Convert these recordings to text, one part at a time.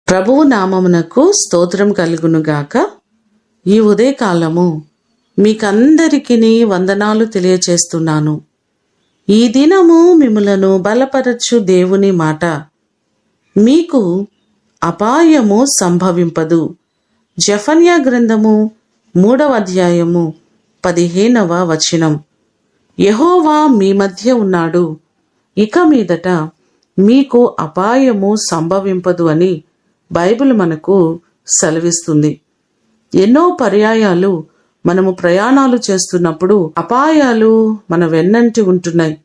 ప్రభువు నామమునకు స్తోత్రం కలుగునుగాక. ఈ ఉదయకాలము మీకందరికీ వందనాలు తెలియచేస్తున్నాను. ఈ దినము మిమ్ములను బలపరచు దేవుని మాట, మీకు అపాయము సంభవింపదు. జెఫన్యా గ్రంథము 3వ అధ్యాయము 15వ వచనం. యెహోవా మీ మధ్య ఉన్నాడు, ఇక మీదట మీకు అపాయము సంభవింపదు అని బైబిల్ మనకు సెలవిస్తుంది. ఎన్నో పర్యాయాలు మనము ప్రయాణాలు చేస్తున్నప్పుడు అపాయాలు మన వెన్నంటి ఉంటున్నాయి.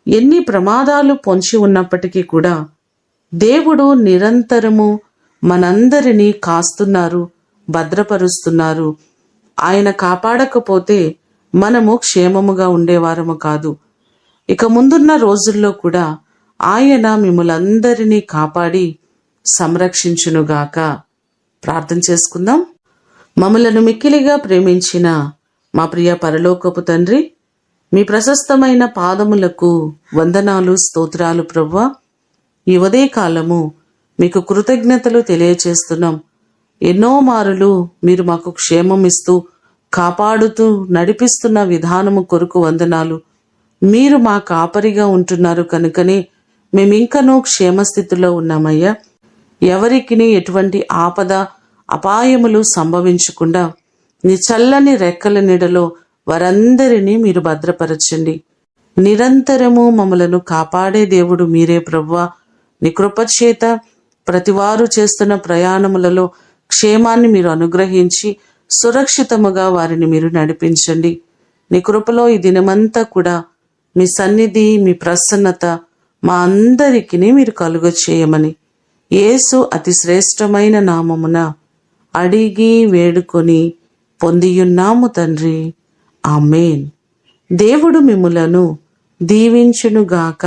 ఎన్ని ప్రమాదాలు పొంచి ఉన్నప్పటికీ కూడా దేవుడు నిరంతరము మనందరినీ కాస్తున్నారు, భద్రపరుస్తున్నారు. ఆయన కాపాడకపోతే మనము క్షేమముగా ఉండేవారము కాదు. ఇక ముందున్న రోజుల్లో కూడా ఆయన మిమ్మలందరినీ కాపాడి సంరక్షించునుగాక. ప్రార్థన చేసుకుందాం. మమ్మలను మిక్కిలిగా ప్రేమించిన మా ప్రియ పరలోకపు తండ్రి, మీ ప్రశస్తమైన పాదములకు వందనాలు, స్తోత్రాలు ప్రభువా. ఈ ఉదయకాలము మీకు కృతజ్ఞతలు తెలియచేస్తున్నాం. ఎన్నో మారులు మీరు మాకు క్షేమం ఇస్తూ కాపాడుతూ నడిపిస్తున్న విధానము కొరకు వందనాలు. మీరు మా కాపరిగా ఉంటున్నారు కనుకనే మేమింకనూ క్షేమస్థితిలో ఉన్నామయ్యా. ఎవరికి ఎటువంటి ఆపద అపాయములు సంభవించకుండా నీ చల్లని రెక్కల నీడలో వారందరినీ మీరు భద్రపరచండి. నిరంతరము మమ్మలను కాపాడే దేవుడు మీరే ప్రభువా. నీ కృపచేత ప్రతివారు చేస్తున్న ప్రయాణములలో క్షేమాన్ని మీరు అనుగ్రహించి సురక్షితముగా వారిని మీరు నడిపించండి. నీ కృపలో ఈ దినమంతా కూడా మీ సన్నిధి, మీ ప్రసన్నత మా అందరికీ మీరు కలుగచేయమని యేసు అతి శ్రేష్టమైన నామమున అడిగి వేడుకొని పొందియున్నాము తండ్రి. ఆమేన్. దేవుడు మిమ్ములను దీవించునుగాక.